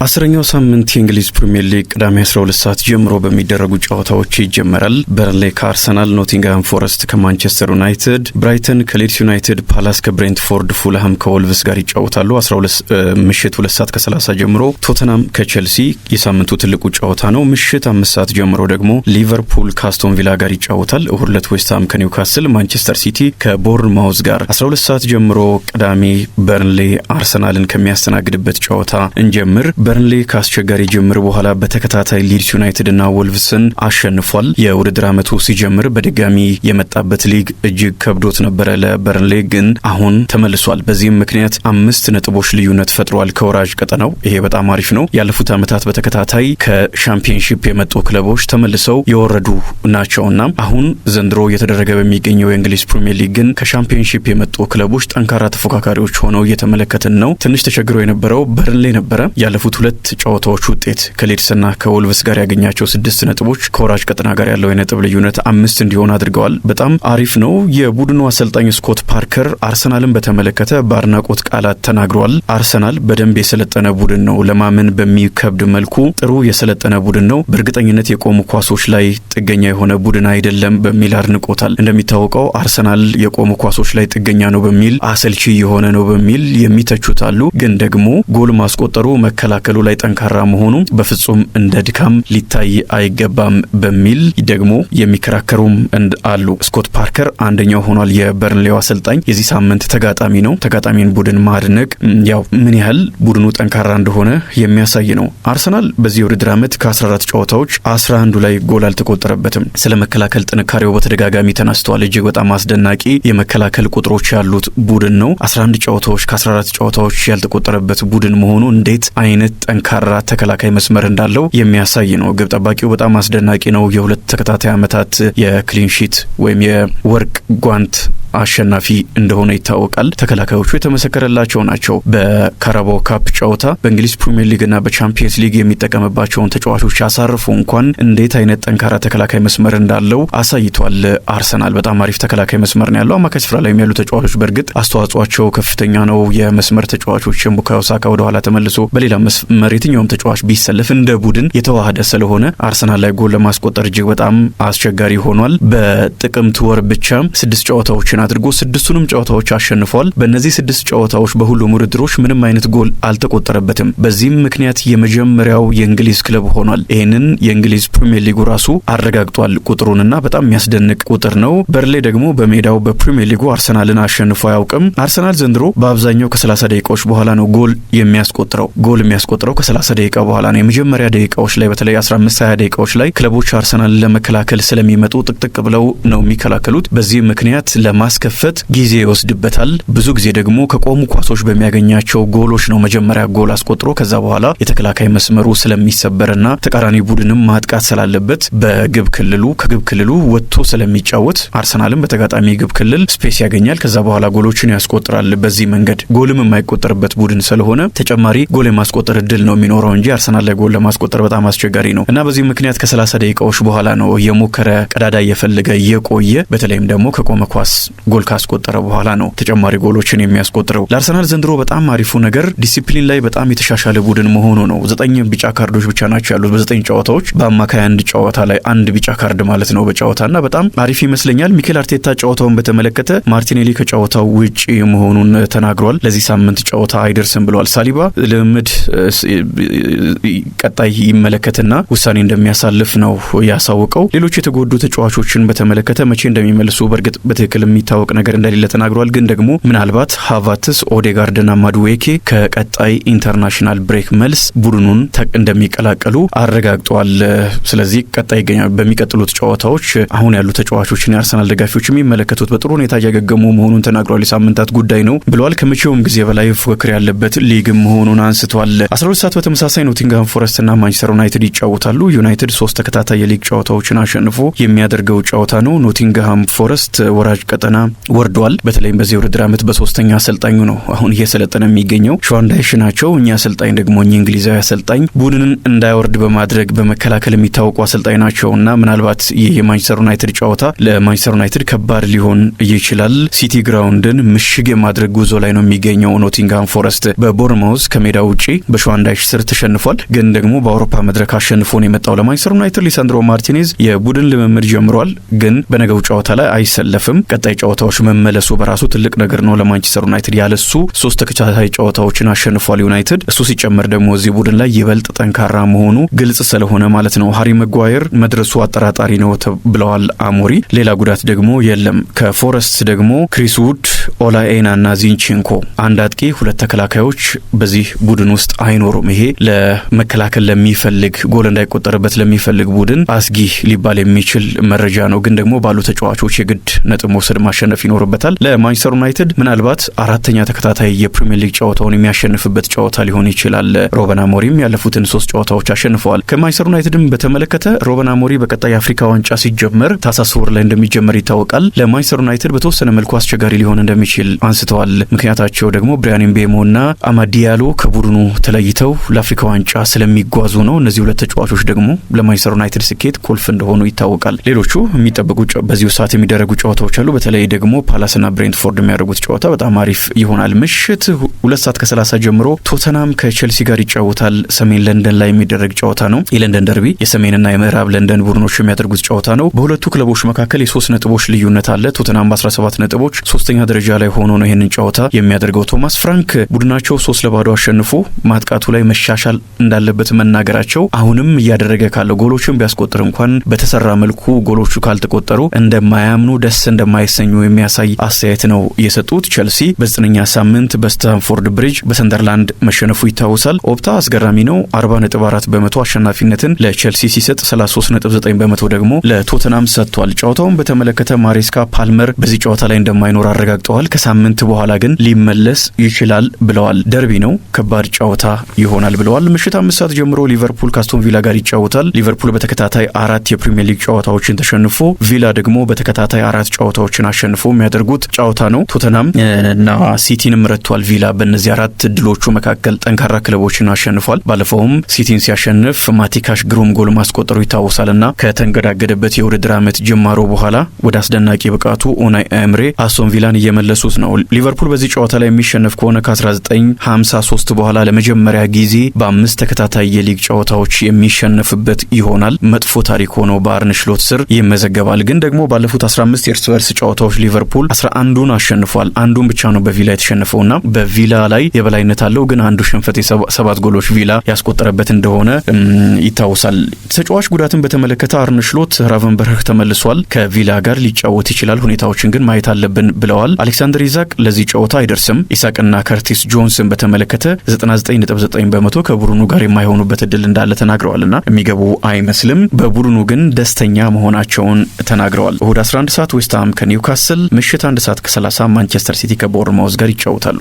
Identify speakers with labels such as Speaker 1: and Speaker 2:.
Speaker 1: አስረኛው ሳምንት የእንግሊዝ ፕሪሚየር ሊግ ቅዳሜ 12 ሰዓት ጀምሮ በሚደረጉ ጨዋታዎች ይጀመራል። በርንሌ ከአርሰናል፣ ኖቲንግሃም ፎረስት ከማንቸስተር ዩናይትድ፣ ብራይተን ከሊድስ ዩናይትድ፣ ፓላስ ከብሬንትፎርድ፣ ፉልሃም ከወልቭስ ጋር ይጫወታሉ። 12 ምሽት 2 ሰዓት ከ30 ጀምሮ ቶተናም ከቼልሲ የሳምንቱ ትልቁ ጨዋታ ነው። ምሽት 5 ሰዓት ጀምሮ ደግሞ ሊቨርፑል ከአስቶን ቪላ ጋር ይጫወታል። እሁድ ዕለት ዌስትሃም ከኒውካስል፣ ማንቸስተር ሲቲ ከቦርንማውዝ ጋር 12 ሰዓት ጀምሮ ቅዳሜ በርንሌ አርሰናልን ከሚያስተናግድበት ጨዋታ እንጀምር። በርንሌ ከአስቸጋሪ ጅምር በኋላ በተከታታይ ሊድስ ዩናይትድ እና ወልቭስን አሸንፏል። የውድድር ዓመቱ ሲጀምር በድጋሚ የመጣበት ሊግ እጅግ ከብዶት ነበረ። ለበርንሌ ግን አሁን ተመልሷል። በዚህም ምክንያት 5 ነጥቦች ልዩነት ፈጥሯል ከወራጅ ቀጠናው። ይሄ በጣም አሪፍ ነው። ያለፉት ዓመታት በተከታታይ ከሻምፒዮንሺፕ የመጡ ክለቦች ተመልሰው የወረዱ ናቸውና አሁን ዘንድሮ እየተደረገ በሚገኘው የእንግሊዝ ፕሪሚየር ሊግ ግን ከሻምፒዮንሺፕ የመጡ ክለቦች ጠንካራ ተፎካካሪዎች ሆነው እየተመለከትን ነው። ትንሽ ተቸግሮ የነበረው በርንሌ ነበረ። ያለፉት 2 ጨዋታዎች ውጤት ከሊድስና ከወልቭስ ጋር ያገኛቸው 6 ነጥቦች ከወራጅ ቀጠና ጋር ያለው የነጥብ ልዩነት 5 እንዲሆን አድርገዋል። በጣም አሪፍ ነው። የቡድኑ አሰልጣኝ ስኮት ፓርከር አርሰናልን በተመለከተ በአድናቆት ቃላት ተናግረዋል። አርሰናል በደንብ የሰለጠነ ቡድን ነው፣ ለማመን በሚከብድ መልኩ ጥሩ የሰለጠነ ቡድን ነው፣ በእርግጠኝነት የቆሙ ኳሶች ላይ ጥገኛ የሆነ ቡድን አይደለም በሚል አድንቆታል። እንደሚታወቀው አርሰናል የቆሙ ኳሶች ላይ ጥገኛ ነው በሚል አሰልቺ የሆነ ነው በሚል የሚተቹት አሉ። ግን ደግሞ ጎል ማስቆጠሩ መከላከሉ ላይ ጠንካራ መሆኑ በፍጹም እንደ ድካም ሊታይ አይገባም በሚል ደግሞ የሚከራከሩም አሉ። ስኮት ፓርከር አንደኛው ሆኗል። የበርንሌው አሰልጣኝ የዚህ ሳምንት ተጋጣሚ ነው። ተጋጣሚን ቡድን ማድነቅ ያው ምን ያህል ቡድኑ ጠንካራ እንደሆነ የሚያሳይ ነው። አርሰናል በዚህ ውድድር ዓመት ከ14 ጨዋታዎች 11 ላይ ጎል አልተቆጠረበትም። ስለ መከላከል ጥንካሬው በተደጋጋሚ ተነስተዋል። እጅግ በጣም አስደናቂ የመከላከል ቁጥሮች ያሉት ቡድን ነው። 11 ጨዋታዎች ከ14 ጨዋታዎች ያልተቆጠረበት ቡድን መሆኑ እንዴት አይነት ጠንካራ ተከላካይ መስመር እንዳለው የሚያሳይ ነው። ግብ ጠባቂው በጣም አስደናቂ ነው። የ2 ተከታታይ ዓመታት የክሊንሺት ወይም የወርቅ ጓንት አሸናፊ እንደሆነ ይታወቃል። ተከላካዮቹ የተመሰከረላቸው ናቸው። በካራባኦ ካፕ ጨዋታ በእንግሊዝ ፕሪሚየር ሊግ እና በቻምፒየንስ ሊግ የሚጠቀምባቸውን ተጫዋቾች አሳርፎ እንኳን እንዴት አይነት ጠንካራ ተከላካይ መስመር እንዳለው አሳይቷል። አርሰናል በጣም አሪፍ ተከላካይ መስመር ነው ያለው። አማካይ ስፍራ ላይ ያሉ ተጫዋቾች በእርግጥ አስተዋጽኦአቸው ከፍተኛ ነው። የመስመር ተጫዋቾች ቡካዮ ሳካ ወደ ኋላ ተመልሶ በሌላ መስመር የትኛውም ተጫዋች ቢሰለፍ እንደ ቡድን የተዋሃደ ስለሆነ አርሰናል ላይ ጎል ለማስቆጠር እጅግ በጣም አስቸጋሪ ሆኗል። በጥቅምት ወር ብቻ 6 ጨዋታዎችን አድርጎ 6ቱንም ጨዋታዎች አሸንፏል። በእነዚህ 6 ጨዋታዎች በሁሉም ውድድሮች ምንም አይነት ጎል አልተቆጠረበትም። በዚህም ምክንያት የመጀመሪያው የእንግሊዝ ክለብ ሆኗል። ይህንን የእንግሊዝ ፕሪሚየር ሊጉ ራሱ አረጋግጧል ቁጥሩንና በጣም የሚያስደንቅ ቁጥር ነው። በርንሌ ደግሞ በሜዳው በፕሪሚየር ሊጉ አርሰናልን አሸንፎ አያውቅም። አርሰናል ዘንድሮ በአብዛኛው ከ30 ደቂቃዎች በኋላ ነው ጎል የሚያስቆጥረው ከ30 ደቂቃ በኋላ ነው። የመጀመሪያ ደቂቃዎች ላይ በተለይ 15-20 ደቂቃዎች ላይ ክለቦች አርሰናልን ለመከላከል ስለሚመጡ ጥቅጥቅ ብለው ነው የሚከላከሉት። በዚህ ምክንያት ለማስከፈት ጊዜ ይወስድበታል። ብዙ ጊዜ ደግሞ ከቆሙ ኳሶች በሚያገኛቸው ጎሎች ነው መጀመሪያ ጎል አስቆጥሮ ከዛ በኋላ የተከላካይ መስመሩ ስለሚሰበርና ተቃራኒ ቡድንም ማጥቃት ስላለበት ከግብ ክልሉ ወጥቶ ስለሚጫወት አርሰናልም በተጋጣሚ ግብ ክልል ስፔስ ያገኛል። ከዛ በኋላ ጎሎችን ያስቆጥራል። በዚህ መንገድ ጎልም የማይቆጠርበት ቡድን ስለሆነ ተጨማሪ ጎል የማስቆጠር እድል ነው የሚኖረው እንጂ አርሰናል ላይ ጎል ለማስቆጠር በጣም አስቸጋሪ ነው እና በዚህ ምክንያት ከ30 ደቂቃዎች በኋላ ነው የሞከረ ቀዳዳ እየፈለገ የቆየ በተለይም ደግሞ ከቆመ ኳስ ጎል ካስቆጠረ በኋላ ነው ተጨማሪ ጎሎችን የሚያስቆጥረው። ለአርሰናል ዘንድሮ በጣም አሪፉ ነገር ዲሲፕሊን ላይ በጣም የተሻሻለ ቡድን መሆኑ ነው። 9 ቢጫ ካርዶች ብቻ ናቸው ያሉት በ9 ጨዋታዎች። በአማካይ 1 ጨዋታ ላይ 1 ቢጫ ካርድ ማለት ነው በጨዋታና በጣም አሪፍ ይመስለኛል። ሚኬል አርቴታ ጨዋታውን በተመለከተ ማርቲኔሊ ከጨዋታው ውጪ መሆኑን ተናግሯል። ለዚህ ሳምንት ጨዋታ አይደርስም ብሏል። ሳሊባ ልምድ ቀጣይ ይመለከትና ውሳኔ እንደሚያሳልፍ ነው ያሳወቀው። ሌሎች የተጎዱ ተጫዋቾችን በተመለከተ መቼ እንደሚመልሱ በእርግጥ በትክክል የሚታወቅ ነገር እንደሌለ ተናግሯል። ግን ደግሞ ምናልባት ሃቫርትስ፣ ኦዴጋርድና ማዱዌኬ ከቀጣይ ኢንተርናሽናል ብሬክ መልስ ቡድኑን እንደሚቀላቀሉ አረጋግጧል። ስለዚህ ቀጣይ ይገኛል። በሚቀጥሉት ጨዋታዎች አሁን ያሉ ተጫዋቾችን የአርሰናል ደጋፊዎች የሚመለከቱት በጥሩ ሁኔታ እያገገሙ መሆኑን ተናግሯል። የሳምንታት ጉዳይ ነው ብለዋል። ከመቼውም ጊዜ በላይ ፉክክር ያለበት ሊግ መሆኑን አንስቷል። 12 ሰዓት በተመሳሳይ ኖቲንግሃም ፎረስትና ማንቸስተር ዩናይትድ ይጫወታሉ። ዩናይትድ 3 ተከታታይ የሊግ ጨዋታዎችን አሸንፎ የሚያደርገው ጨዋታ ነው። ኖቲንግሃም ፎረስት ወራጅ ቀጠና ወርደዋል። በተለይም በዚህ ውድድር ዓመት በሶስተኛ አሰልጣኙ ነው አሁን እየሰለጠነ የሚገኘው። ሸዋንዳይሽ ናቸው። እኛ አሰልጣኝ ደግሞ እንግሊዛዊ አሰልጣኝ ቡድንን እንዳይወርድ በማድረግ በመከላከል የሚታወቁ አሰልጣኝ ናቸውና ምናልባት ይህ የማንቸስተር ዩናይትድ ጨዋታ ለማንቸስተር ዩናይትድ ከባድ ሊሆን ይችላል። ሲቲ ግራውንድን ምሽግ የማድረግ ጉዞ ላይ ነው የሚገኘው ኖቲንግሃም ፎረስት። በቦርንማውዝ ከሜዳ ውጪ በሸዋንዳይሽ ስር ተሸንፏል። ግን ደግሞ በአውሮፓ መድረክ አሸንፎ ነው የመጣው ለማንቸስተር ዩናይትድ። ሊሳንድሮ ማርቲኔዝ የቡድን ልምምድ ጀምሯል፣ ግን በነገው ጨዋታ ላይ አይሰለፍም። ቀጣይ ጨዋታዎች መመለሱ በራሱ ትልቅ ነገር ነው ለማንቸስተር ዩናይትድ። ያለሱ 3 ተከታታይ ጨዋታዎችን አሸንፏል ዩናይትድ። እሱ ሲጨመር ደግሞ እዚህ ቡድን ላይ ይበልጥ ጠንካራ መሆኑ ግልጽ ስለሆነ ማለት ነው። ሃሪ መጓየር መድረሱ አጠራጣሪ ነው ብለዋል አሞሪ። ሌላ ጉዳት ደግሞ የለም። ከፎረስት ደግሞ ክሪስ ውድ፣ ኦላኤና እና ዚንቼንኮ አንድ አጥቂ 2 ተከላካዮች በዚህ ቡድን ውስጥ አይኖሩም። ይሄ ለመከላከል ለሚፈልግ ጎል እንዳይቆጠርበት ለሚፈልግ ቡድን አስጊ ሊባል የሚችል መረጃ ነው። ግን ደግሞ ባሉ ተጫዋቾች የግድ ነጥብ መውሰድ ማሸነፍ ይኖርበታል። ለማንቸስተር ዩናይትድ ምናልባት 4ኛ ተከታታይ የፕሪሚየር ሊግ ጨዋታውን የሚያሸንፍበት ጨዋታ ሊሆን ይችላል። ሩበን አሞሪም ያለፉትን 3 ጨዋታዎች አሸንፈዋል። ከማንቸስተር ዩናይትድም በተመለከተ ሩበን አሞሪም በቀጣይ የአፍሪካ ዋንጫ ሲጀመር ታህሳስ ወር ላይ እንደሚጀመር ይታወቃል። ለማንቸስተር ዩናይትድ በተወሰነ መልኩ አስቸጋሪ ሊሆን እንደሚችል አንስተዋል። ምክንያታቸው ደግሞ ብራያን ምቤሞና አማድ ዲያሎ ከቡድኑ ተለይተው ለአፍሪካ ዋንጫ ስለሚጓዙ ነው። እነዚህ 2 ተጫዋቾች ደግሞ ለማንቸስተር ዩናይትድ ስኬት ቁልፍ እንደሆኑ ይታወቃል። ሌሎቹ የሚጠበቁ በዚሁ ሰዓት የሚደረጉ ጨዋታዎች አሉ። በተለይ ደግሞ ፓላስና ብሬንትፎርድ የሚያደርጉት ጨዋታ በጣም አሪፍ ይሆናል። ምሽት 2:30 ጀምሮ ቶተናም ከቼልሲ ጋር ይጫወታል። ሰሜን ለንደን ላይ የሚደረግ ጨዋታ ነው። የለንደን ደርቢ የሰሜንና የምዕራብ ለንደን ቡድኖች የሚያደርጉት ጨዋታ ነው። በሁለቱ ክለቦች መካከል የ3 ነጥቦች ልዩነት አለ። ቶተናም በ17 ነጥቦች 3ኛ ደረጃ ላይ ሆኖ ነው ይህንን ጨዋታ የሚያደርገው። ቶማስ ፍራንክ ቡድናቸው 3-0 አሸንፎ ማጥቃቱ ላይ መሻሻል እንዳለበት መናገራቸው አሁንም እያደረገ ካለው ጎሎችን ቢያስቆጥር እንኳን በተሰራ መልኩ ጎሎቹ ካልተቆጠሩ እንደማያምኑ ደስ እንደማይሰኙ የሚያሳይ አስተያየት ነው የሰጡት። ቼልሲ በ9ኛ ሳምንት በስታንፎርድ ብሪጅ በሰንደርላንድ መሸነፉ ይታወሳል። ኦፕታ አስገራሚ ነው። 40.4% አሸናፊነትን ለቼልሲ ሲሰጥ 33.9% ደግሞ ለቶተናም ሰጥቷል። ጨዋታውን በተመለከተ ማሬስካ ፓልመር በዚህ ጨዋታ ላይ እንደማይኖር አረጋግጠዋል። ከሳምንት በኋላ ግን ሊመለስ ይችላል ብለዋል። ደርቢ ነው፣ ከባድ ጨዋታ ይሆናል ብለዋል። ምሽት 5 ሰዓት ጀምሮ ሊቨርፑል ካስቶን ቪላ ጋር ይጫወታል። ሊቨርፑል በተከታታይ 4 የፕሪሚየር ሊግ ጨዋታዎችን ተሸንፎ ቪላ ደግሞ በተከታታይ 4 ጨዋታዎችን አሸንፎ የሚያደርጉት ጨዋታ ነው። ቶተናም እና ሲቲንም ረቷል። ቪላ በእነዚህ 4 ድሎቹ መካከል ጠንካራ ክለቦችን አሸንፏል። ባለፈውም ሲቲን ሲያሸንፍ ማቲካሽ ግሩም ጎል ማስቆጠሩ ይታወሳልና ከተንገዳገደበት የውድድር ዓመት ጅማሮ በኋላ ወደ አስደናቂ ብቃቱ ኡናይ ኤምሬ አስቶን ቪላን እየመለሱት ነው። ሊቨርፑል በዚህ ጨዋታ ላይ የሚሸነፍ ከሆነ ከ1953 በኋላ ለመጀመሪያ ጊዜ በ5 ተከታታይ የሊግ ጨዋታዎች የሚሸነፍበት ይሆናል። መጥፎ ታሪክ ሆኖ በአርነ ስሎት ስር ይመዘገባል። ግን ደግሞ ባለፉት 15 የእርስ በርስ ጨዋታዎች ሊቨርፑል 11ዱን አሸንፏል። አንዱን ብቻ ነው በቪላ የተሸነፈውና በቪላ ላይ የበላይነት አለው። ግን አንዱ ሽንፈት 7 ጎሎች ቪላ ያስቆጠረበት እንደሆነ ይታወሳል። ተጫዋች ጉዳትን በተመለከተ አርነ ስሎት ራቨንበርህ ተመልሷል። ከቪላ ጋር ሊጫወት ይችላል። ሁኔታዎችን ግን ማየት አለብን ብለዋል። አሌክሳንደር ኢሳቅ ለዚህ ጨዋታ አይደርስም። ኢሳቅና ከርቲስ ጆንስን በተመለከተ 99.9% ከቡድኑ ጋር የማይሆኑበት እድል እንዳለ ተናግረዋልና የሚገቡ አይመስልም። በቡድኑ ግን ደስተኛ መሆናቸውን ተናግረዋል። እሁድ 11 ሰዓት ዌስትሃም ከኒውካስል፣ ምሽት 1 ሰዓት ከ30 ማንቸስተር ሲቲ ከቦርንማውዝ ጋር ይጫወታሉ።